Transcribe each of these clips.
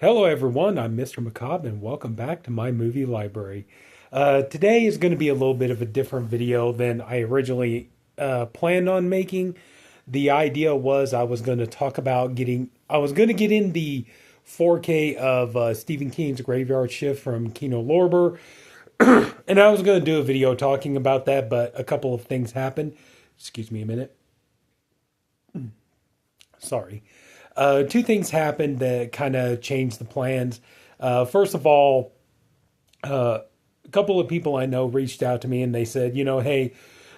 Hello, everyone. I'm Mr. Macabre, and welcome back to my movie library. Today is going to be a little bit of a different video than I originally planned on making. The idea was I was going to get in the 4K of Stephen King's Graveyard Shift from Kino Lorber, and I was going to do a video talking about that, but a couple of things happened. Excuse me a minute. Sorry. Two things happened that kind of changed the plans. First of all, a couple of people I know reached out to me and they said, hey,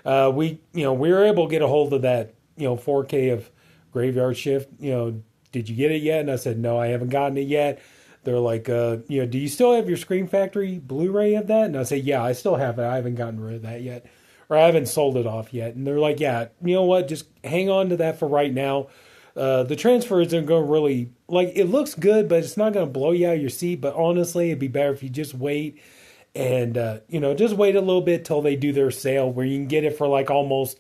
we were able to get a hold of that, 4K of Graveyard Shift. Did you get it yet? And I said, no, I haven't gotten it yet. They're like, do you still have your Scream Factory Blu-ray of that? And I say, yeah, I still have it. I haven't gotten rid of that yet, or I haven't sold it off yet. And they're like, yeah, you know what? Just hang on to that for right now. The transfer isn't going to really, like, it looks good, but it's not going to blow you out of your seat. But honestly, it'd be better if you just wait and, just wait a little bit till they do their sale where you can get it for like almost,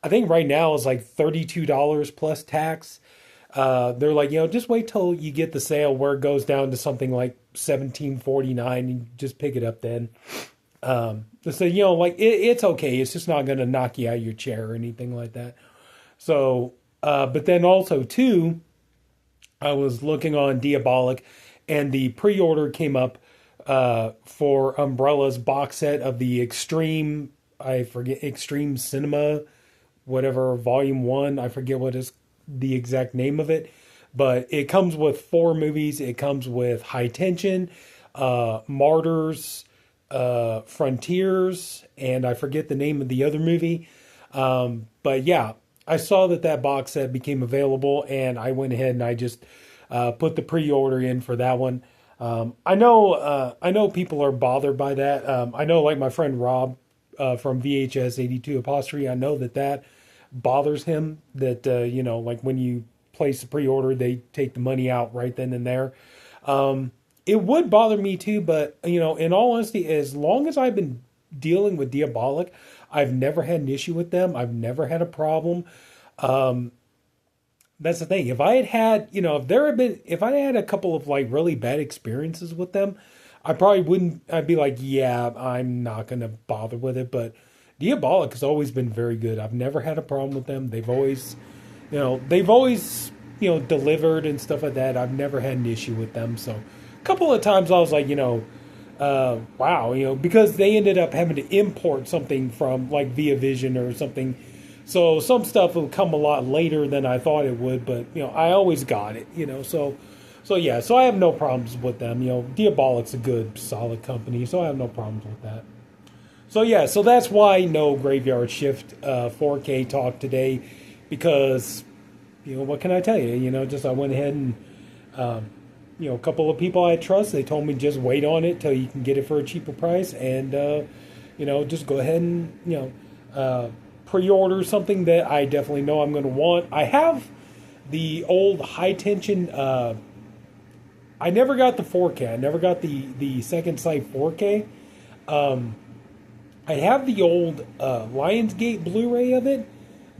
I think right now it's like $32 plus tax. They're like, just wait till you get the sale where it goes down to something like 17.49 and just pick it up then. So, it's okay. It's just not going to knock you out of your chair or anything like that. So, but then also too, I was looking on Diabolic, and the pre-order came up for Umbrella's box set of the Extreme, I forget, Extreme Cinema, whatever, Volume 1. I forget what is the exact name of it. But it comes with 4 movies. It comes with High Tension, Martyrs, Frontiers, and I forget the name of the other movie. But yeah, I saw that box set became available, and I went ahead and I just put the pre-order in for that one. I know people are bothered by that. I know, like my friend Rob from VHS 82 Apostrophe. I know that bothers him. That like when you place the pre-order, they take the money out right then and there. It would bother me too, but in all honesty, as long as I've been dealing with Diabolic, I've never had an issue with them. I've never had a problem. That's the thing. If I had, if I had a couple of like really bad experiences with them, I probably wouldn't. I'd be like, yeah, I'm not gonna bother with it. But Diabolic has always been very good. I've never had a problem with them. They've always delivered and stuff like that. I've never had an issue with them. So a couple of times I was like, wow, because they ended up having to import something from like Via Vision or something. So some stuff will come a lot later than I thought it would, but I always got it, so yeah, so I have no problems with them. Diabolic's a good, solid company, so I have no problems with that. So yeah, so that's why no Graveyard Shift 4K talk today, because what can I tell you? Just I went ahead and a couple of people I trust, they told me just wait on it till you can get it for a cheaper price, and just go ahead and pre-order something that I definitely know I'm going to want. I have the old High Tension. I never got the 4K. I never got the Second Sight 4K. I have the old Lionsgate Blu-ray of it,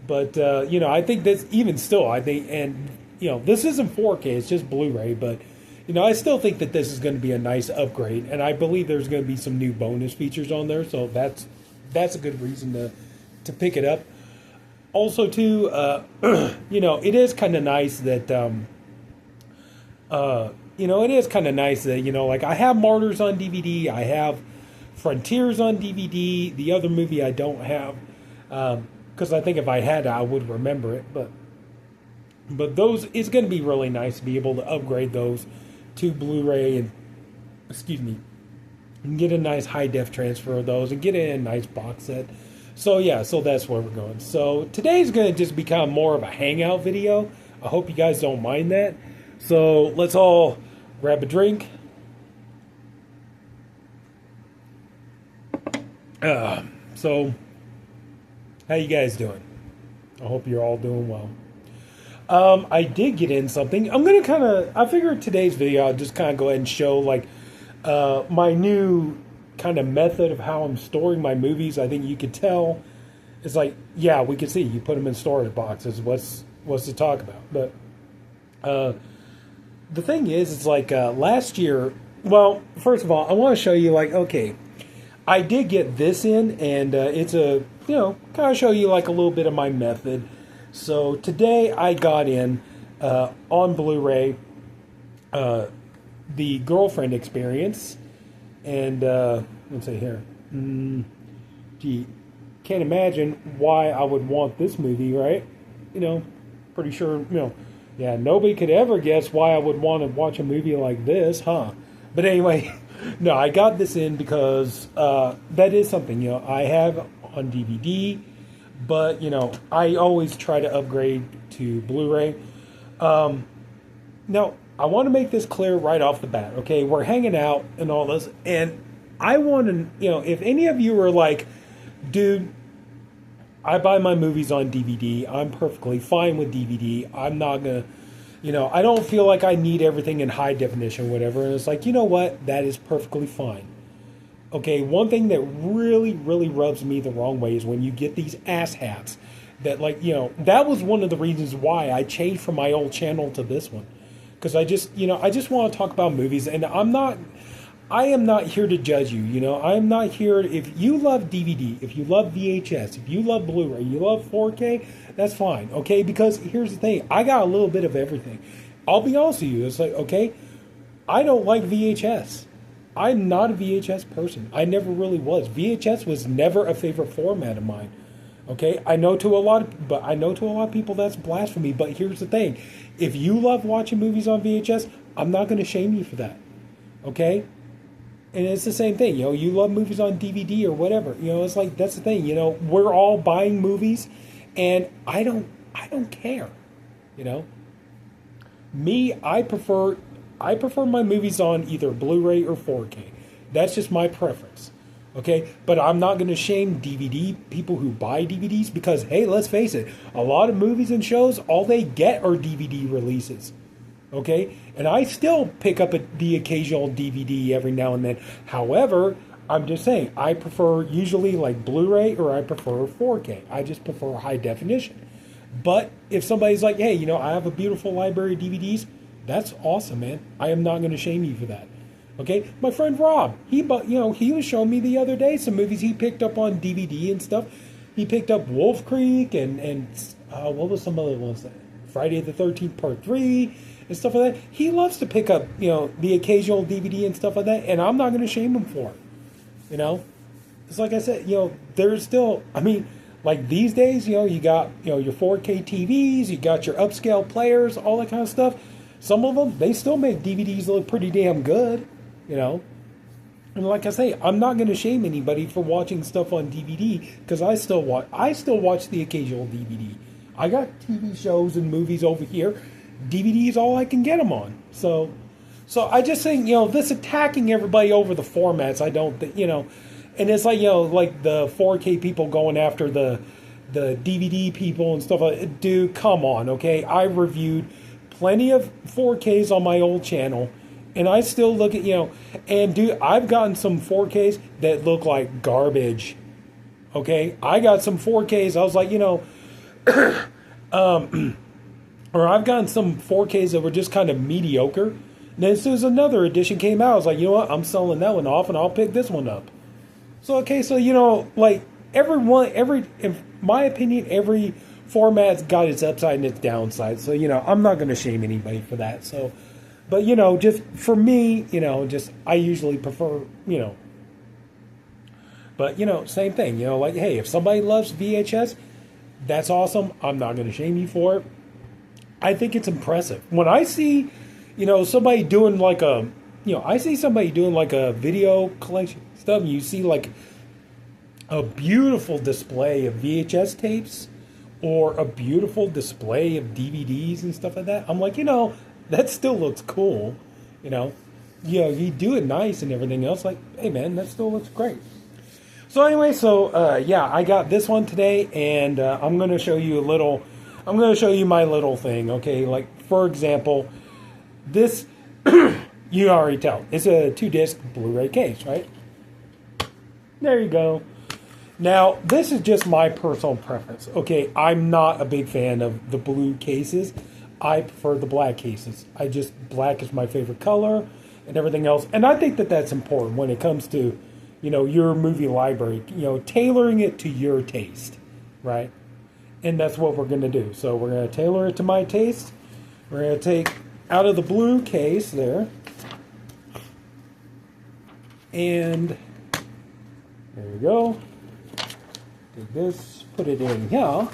but I think that's even still. I think, and this isn't 4K. It's just Blu-ray, but I still think that this is going to be a nice upgrade, and I believe there's going to be some new bonus features on there. So that's a good reason to pick it up. Also, too, it is kind of nice that, it is kind of nice that, like I have Martyrs on DVD, I have Frontiers on DVD. The other movie I don't have, because I think if I had, I would remember it. But those, it's going to be really nice to be able to upgrade those to Blu-ray and get a nice high def transfer of those and get in a nice box set. So yeah, so that's where we're going. So today's going to just become more of a hangout video. I hope you guys don't mind that. So let's all grab a drink. So how you guys doing? I hope you're all doing well. I did get in something. I figured today's video I'll just kind of go ahead and show like my new kind of method of how I'm storing my movies. I think you could tell. It's like, yeah, we can see you put them in storage boxes. What's to talk about? But the thing is, it's like last year. Well, first of all, I want to show you like, okay, I did get this in, and it's a, kind of show you like a little bit of my method. So today I got in on Blu-ray the Girlfriend Experience, and let's see here. Gee, can't imagine why I would want this movie, right? Pretty sure, yeah, nobody could ever guess why I would want to watch a movie like this, huh? But anyway, no, I got this in because that is something, I have on DVD, but, I always try to upgrade to Blu-ray. Now, I want to make this clear right off the bat, okay? We're hanging out and all this, and I want to, if any of you are like, dude, I buy my movies on DVD. I'm perfectly fine with DVD. I'm not going to, I don't feel like I need everything in high definition, whatever. And it's like, you know what? That is perfectly fine. Okay, one thing that really, really rubs me the wrong way is when you get these asshats that, like, that was one of the reasons why I changed from my old channel to this one. Because I just want to talk about movies, and I am not here to judge you, I'm not here. If you love DVD, if you love VHS, if you love Blu-ray, you love 4K, that's fine, okay? Because here's the thing, I got a little bit of everything. I'll be honest with you, it's like, okay, I don't like VHS. I'm not a VHS person. I never really was. VHS was never a favorite format of mine. Okay, I know to a lot of people that's blasphemy, but here's the thing. If you love watching movies on VHS, I'm not going to shame you for that. Okay? And it's the same thing, you love movies on DVD or whatever. It's like, that's the thing, we're all buying movies, and I don't care. Me, I prefer my movies on either Blu-ray or 4K. That's just my preference. Okay, but I'm not going to shame DVD people who buy DVDs because, hey, let's face it, a lot of movies and shows, all they get are DVD releases. Okay, and I still pick up the occasional DVD every now and then. However, I'm just saying, I prefer usually like Blu-ray or I prefer 4K. I just prefer high definition. But if somebody's like, hey, I have a beautiful library of DVDs, that's awesome, man. I am not going to shame you for that. Okay, my friend Rob, he was showing me the other day some movies he picked up on DVD and stuff. He picked up Wolf Creek and what was some other ones? Friday the 13th Part 3 and stuff like that. He loves to pick up, the occasional DVD and stuff like that, and I'm not going to shame him for it. It's like I said, there's still, like these days, you got, your 4K TVs, you got your upscale players, all that kind of stuff. Some of them, they still make DVDs look pretty damn good. And like I say, I'm not going to shame anybody for watching stuff on DVD because I still watch the occasional DVD. I got TV shows and movies over here. DVD is all I can get them on. So I just think, this attacking everybody over the formats, I don't think, and it's like, like the 4K people going after the DVD people and stuff like that. Dude, come on, okay? I reviewed plenty of 4Ks on my old channel. And I still look at, and dude, I've gotten some 4Ks that look like garbage. Okay? I got some 4Ks, I was like, or I've gotten some 4Ks that were just kind of mediocre. And then as soon as another edition came out, I was like, you know what? I'm selling that one off and I'll pick this one up. So, okay, so, like, in my opinion, every format's got its upside and its downside. So, I'm not going to shame anybody for that. So, but, just for me, I usually prefer, but, same thing, like, hey, if somebody loves VHS, that's awesome. I'm not going to shame you for it. I think it's impressive. When I see, somebody doing like I see somebody doing like a video collection stuff, and you see like a beautiful display of VHS tapes or a beautiful display of DVDs and stuff like that. I'm like, that still looks cool, you do it nice and everything else. Like, hey man, that still looks great. So anyway, I got this one today, and I'm going to show you my little thing. Okay, like for example, this you already tell it's a 2-disc Blu-ray case, right? There you go. Now, this is just my personal preference. Okay, I'm not a big fan of the blue cases. I prefer the black cases. Black is my favorite color and everything else. And I think that that's important when it comes to, your movie library, tailoring it to your taste, right? And that's what we're going to do. So we're going to tailor it to my taste. We're going to take out of the blue case there. And there we go. Take this, put it in here.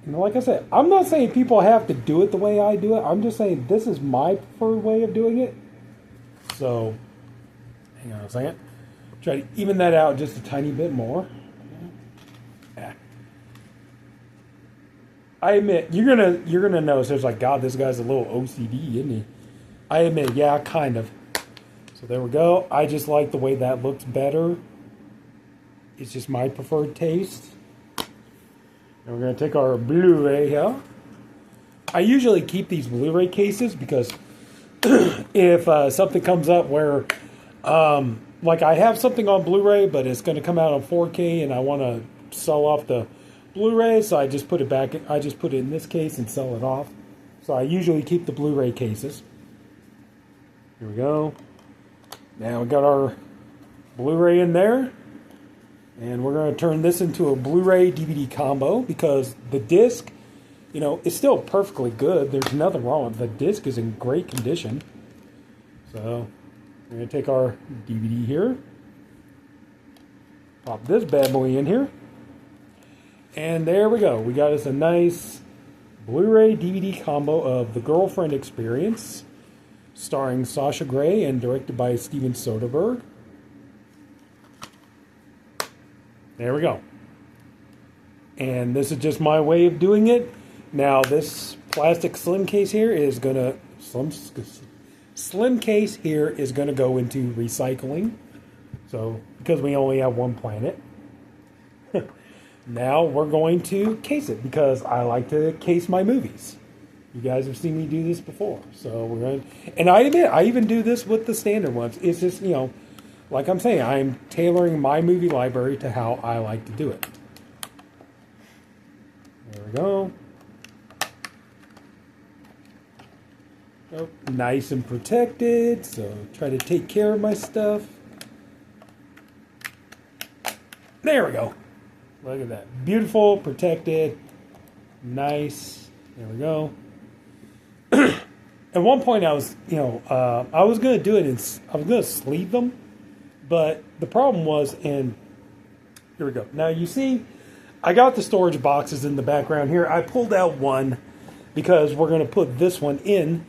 And like I said, I'm not saying people have to do it the way I do it. I'm just saying this is my preferred way of doing it. So, hang on a second. Try to even that out just a tiny bit more. Yeah. I admit, you're gonna notice there's like, God, this guy's a little OCD, isn't he? I admit, yeah, kind of. So there we go. I just like the way that looks better. It's just my preferred taste. And we're going to take our Blu-ray here. I usually keep these Blu-ray cases because if something comes up where, like I have something on Blu-ray, but it's going to come out on 4K and I want to sell off the Blu-ray, so I just put it back. I just put it in this case and sell it off. So I usually keep the Blu-ray cases. Here we go. Now we got our Blu-ray in there. And we're going to turn this into a Blu-ray DVD combo because the disc, is still perfectly good. There's nothing wrong with it. The disc is in great condition. So we're going to take our DVD here. Pop this bad boy in here. And there we go. We got us a nice Blu-ray DVD combo of The Girlfriend Experience, starring Sasha Grey and directed by Steven Soderbergh. There we go. And this is just my way of doing it. Now this plastic slim case here is gonna slim case here is gonna go into recycling. So because we only have one planet. Now we're going to case it because I like to case my movies. You guys have seen me do this before. So we're going to, and I admit I even do this with the standard ones. It's just, like I'm saying, I'm tailoring my movie library to how I like to do it. There we go. Oh, nice and protected, so try to take care of my stuff. There we go. Look at that. Beautiful, protected, nice. There we go. At one point I was, I was going to do it and I was going to sleeve them. But the problem was, and here we go. Now you see, I got the storage boxes in the background here. I pulled out one because we're going to put this one in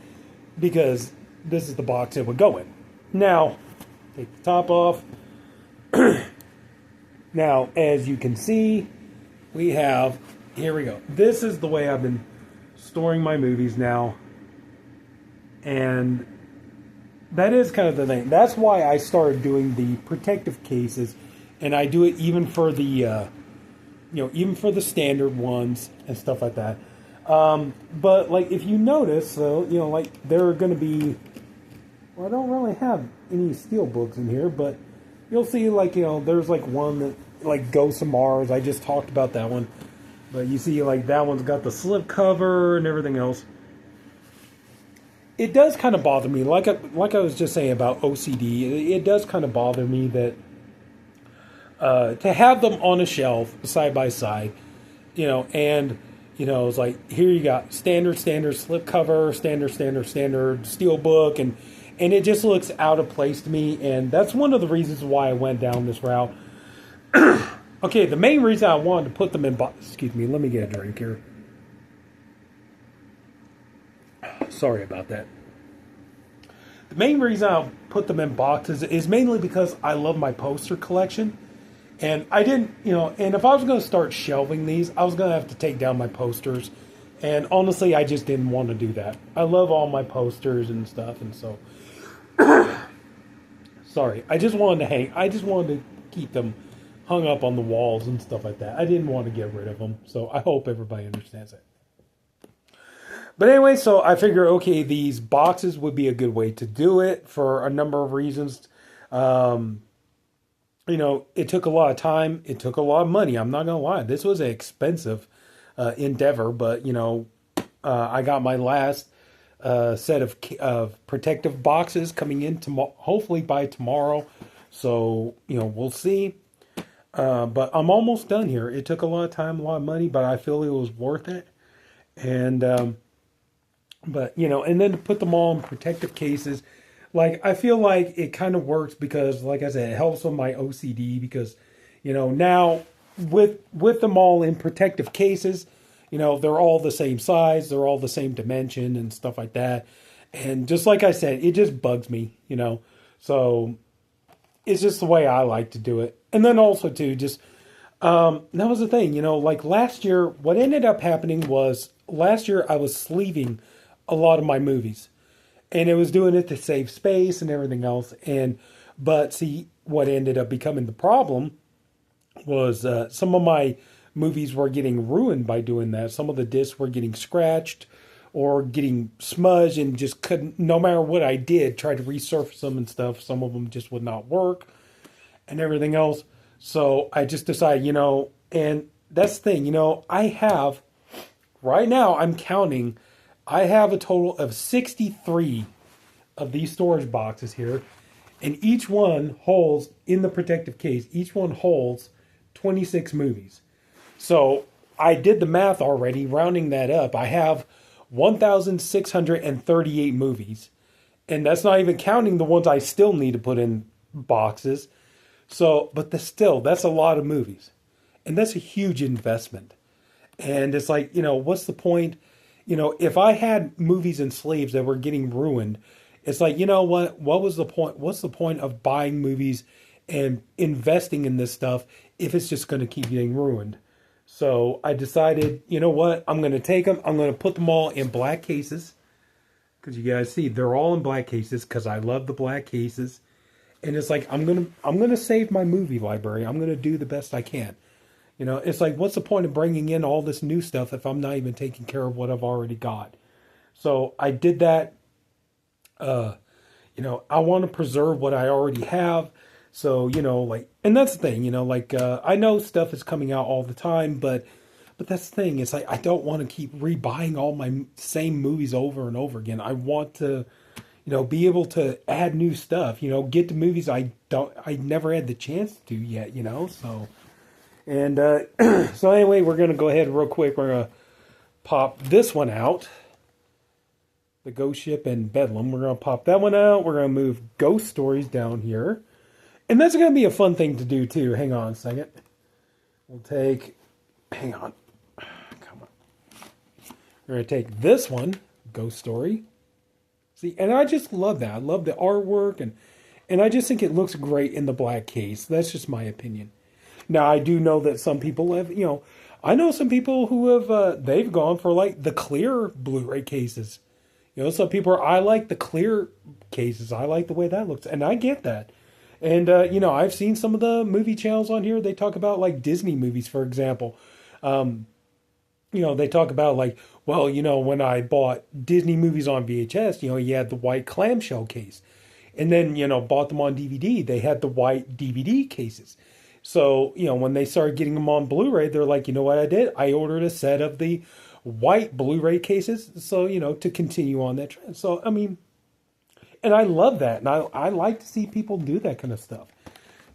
because this is the box it would go in. Now, take the top off. Now, as you can see, we have, here we go. This is the way I've been storing my movies now. And that is kind of the thing. That's why I started doing the protective cases, and I do it even for the, even for the standard ones and stuff like that. But like if you notice, so like there are going to be, well, I don't really have any steel books in here, but you'll see like there's like one that like Ghosts of Mars. I just talked about that one, but you see like that one's got the slip cover and everything else. It does kind of bother me, like I was just saying about OCD, it does kind of bother me that to have them on a shelf side by side, and it's like here you got standard slip cover, standard steel book, and it just looks out of place to me, and that's one of the reasons why I went down this route. Okay, the main reason I wanted to put them in excuse me, let me get a drink here. Sorry about that. The main reason I put them in boxes is mainly because I love my poster collection. And I didn't, and if I was going to start shelving these, I was going to have to take down my posters. And honestly, I just didn't want to do that. I love all my posters and stuff. And so, sorry, I just wanted to keep them hung up on the walls and stuff like that. I didn't want to get rid of them. So I hope everybody understands it. But anyway, so I figure, okay, these boxes would be a good way to do it for a number of reasons. It took a lot of time. It took a lot of money. I'm not going to lie. This was an expensive endeavor, but, I got my last set of protective boxes coming in hopefully by tomorrow. So, we'll see. But I'm almost done here. It took a lot of time, a lot of money, but I feel it was worth it. And, but, and then to put them all in protective cases, like, I feel like it kind of works because, like I said, it helps with my OCD because, now with them all in protective cases, they're all the same size, they're all the same dimension and stuff like that. And just like I said, it just bugs me. So it's just the way I like to do it. And then also too, just that was the thing, like last year, what ended up happening was last year I was sleeving a lot of my movies. And it was doing it to save space and everything else. But see, what ended up becoming the problem was some of my movies were getting ruined by doing that. Some of the discs were getting scratched or getting smudged and just couldn't, no matter what I did, try to resurface them and stuff. Some of them just would not work and everything else. So I just decided, and that's the thing, I have, right now I'm counting, I have a total of 63 of these storage boxes here. And each one holds, in the protective case, each one holds 26 movies. So I did the math already, rounding that up. I have 1,638 movies. And that's not even counting the ones I still need to put in boxes. So, but that's a lot of movies. And that's a huge investment. And it's like, what's the point? If I had movies and sleeves that were getting ruined, it's like, what was the point? What's the point of buying movies and investing in this stuff if it's just going to keep getting ruined? So I decided, what? I'm going to take them. I'm going to put them all in black cases. Because you guys see, they're all in black cases because I love the black cases. And it's like, I'm going to save my movie library. I'm going to do the best I can. It's like, what's the point of bringing in all this new stuff if I'm not even taking care of what I've already got? So I did that. I want to preserve what I already have. So, and that's the thing, I know stuff is coming out all the time, but that's the thing. It's like, I don't want to keep rebuying all my same movies over and over again. I want to, be able to add new stuff, get to movies I never had the chance to yet, so. And so anyway, we're going to go ahead real quick. We're going to pop this one out. The Ghost Ship and Bedlam. We're going to pop that one out. We're going to move Ghost Stories down here. And that's going to be a fun thing to do too. Hang on a second. Hang on. Come on. We're going to take this one, Ghost Story. See, and I just love that. I love the artwork and I just think it looks great in the black case. That's just my opinion. Now, I do know that some people have, I know some people who have, they've gone for like the clear Blu-ray cases. Some people I like the clear cases. I like the way that looks. And I get that. And, I've seen some of the movie channels on here. They talk about like Disney movies, for example. They talk about like, well, when I bought Disney movies on VHS, you had the white clamshell case. And then, bought them on DVD. They had the white DVD cases. So, when they started getting them on Blu-ray, they're like, you know what I did? I ordered a set of the white Blu-ray cases. So, to continue on that trend. So, I mean, and I love that. And I like to see people do that kind of stuff.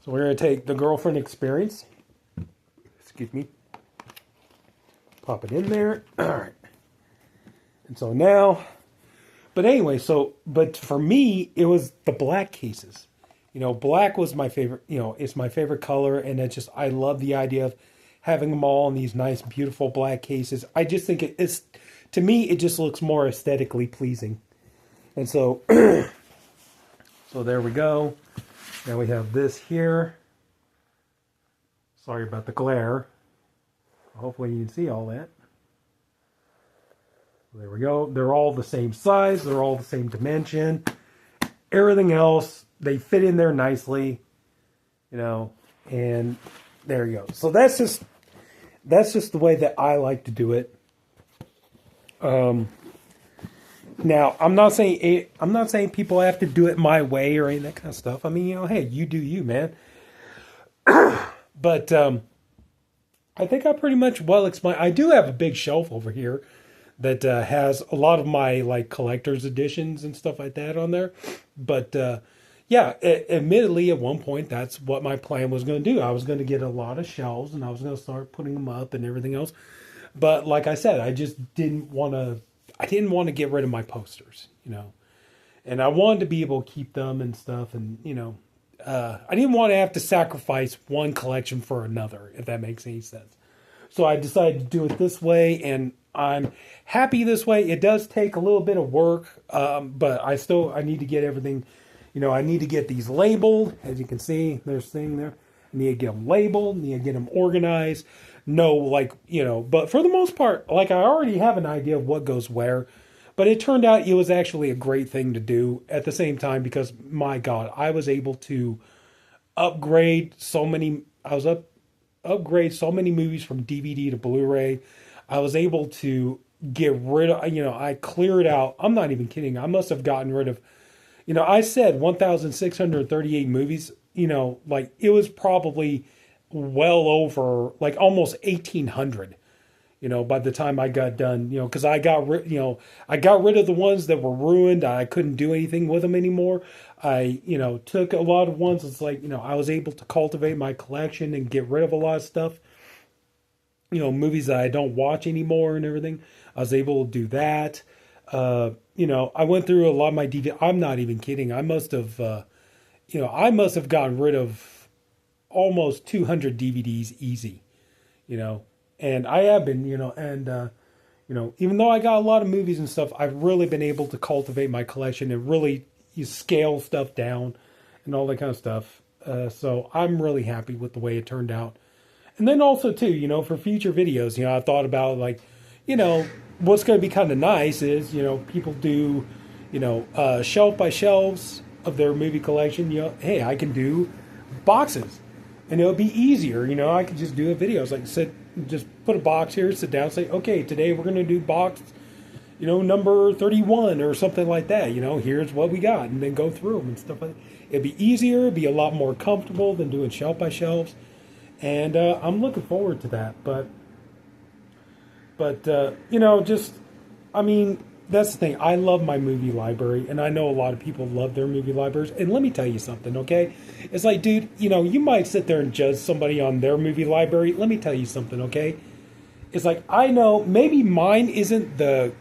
So we're going to take The Girlfriend Experience. Excuse me. Pop it in there. All right. And so now, but anyway, but for me, it was the black cases. Black was my favorite, it's my favorite color. And I love the idea of having them all in these nice, beautiful black cases. I just think it's, to me, it just looks more aesthetically pleasing. And so, so there we go. Now we have this here. Sorry about the glare. Hopefully you can see all that. There we go. They're all the same size. They're all the same dimension. Everything else, they fit in there nicely, and there you go. So that's just the way that I like to do it. Now I'm not saying people have to do it my way or any of that kind of stuff. I mean, hey, you do you, man. But I think I pretty much well explained. I do have a big shelf over here that has a lot of my like collector's editions and stuff like that on there. But yeah, admittedly, at one point, that's what my plan was going to do. I was going to get a lot of shelves and I was going to start putting them up and everything else. But like I said, I just didn't want to. I didn't want to get rid of my posters, you know, and I wanted to be able to keep them and stuff, and you know, I didn't want to have to sacrifice one collection for another, if that makes any sense. So I decided to do it this way, and I'm happy this way. It does take a little bit of work, but I need to get everything. You know, I need to get these labeled. As you can see, there's thing there. I need to get them labeled. I need to get them organized. No, like, you know, but for the most part, like I already have an idea of what goes where. But it turned out it was actually a great thing to do at the same time because, my God, I was able to upgrade so many. Upgrade so many movies from DVD to Blu-ray. I was able to get rid of, you know, I cleared out. I'm not even kidding. I must have gotten rid of, you know, I said 1,638 movies. You know, like it was probably well over, like almost 1,800. You know, by the time I got done, you know, because I got rid, you know, I got rid of the ones that were ruined. I couldn't do anything with them anymore. I, you know, took a lot of ones. It's like, you know, I was able to cultivate my collection and get rid of a lot of stuff. You know, movies that I don't watch anymore and everything. I was able to do that. You know, I went through a lot of my DVD. I'm not even kidding. I must have, you know, I must have gotten rid of almost 200 DVDs easy. You know. And I have been, you know, and, you know, even though I got a lot of movies and stuff, I've really been able to cultivate my collection and really scale stuff down and all that kind of stuff. So I'm really happy with the way it turned out. And then also, too, you know, for future videos, you know, I thought about, like, you know, what's going to be kind of nice is, you know, people do, you know, shelf by shelves of their movie collection. You know, hey, I can do boxes. And it'll be easier, you know, I could just do a video. It's like just put a box here, sit down, say, okay, today we're going to do box, you know, number 31 or something like that. You know, here's what we got, and then go through them and stuff like that. It'd be easier, it'd be a lot more comfortable than doing shelf by shelves. And I'm looking forward to that. But you know, just, I mean, that's the thing. I love my movie library, and I know a lot of people love their movie libraries. And let me tell you something, okay? It's like, dude, you know, you might sit there and judge somebody on their movie library. Let me tell you something, okay? It's like, I know maybe mine isn't the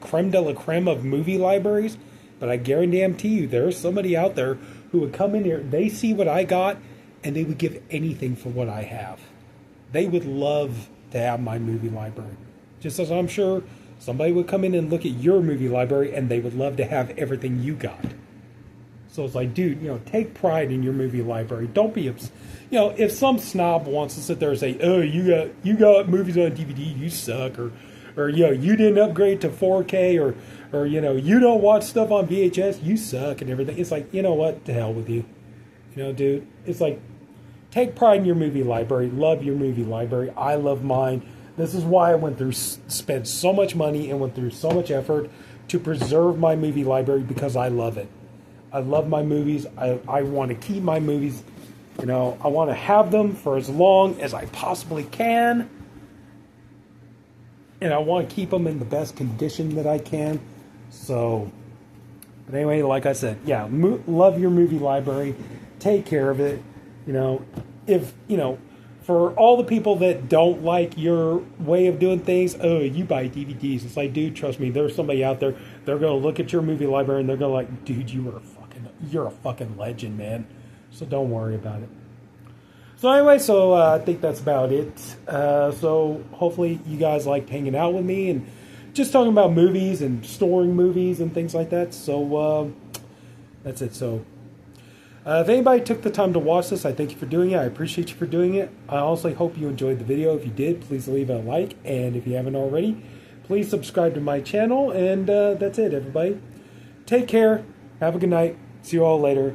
creme de la creme of movie libraries, but I guarantee you there's somebody out there who would come in here, they see what I got, and they would give anything for what I have. They would love to have my movie library. Just as I'm sure somebody would come in and look at your movie library and they would love to have everything you got. So it's like, dude, you know, take pride in your movie library. Don't be, you know, if some snob wants to sit there and say, oh, you got movies on DVD, you suck, or you know, you didn't upgrade to 4K, or you know, you don't watch stuff on VHS, you suck and everything. It's like, you know what, to hell with you. You know, dude, it's like, take pride in your movie library. Love your movie library. I love mine. This is why I spent so much money and went through so much effort to preserve my movie library, because I love it. I love my movies. I want to keep my movies. You know, I want to have them for as long as I possibly can. And I want to keep them in the best condition that I can. So, but anyway, like I said, yeah, love your movie library. Take care of it. You know, if, you know, for all the people that don't like your way of doing things, oh, you buy DVDs. It's like, dude, trust me, there's somebody out there. They're going to look at your movie library and they're going to like, dude, you're a fucking legend, man. So don't worry about it. So anyway, so I think that's about it. So hopefully you guys liked hanging out with me and just talking about movies and storing movies and things like that. So that's it. So if anybody took the time to watch this, I thank you for doing it. I appreciate you for doing it. I also hope you enjoyed the video. If you did, please leave a like. And if you haven't already, please subscribe to my channel. And that's it, everybody. Take care. Have a good night. See you all later.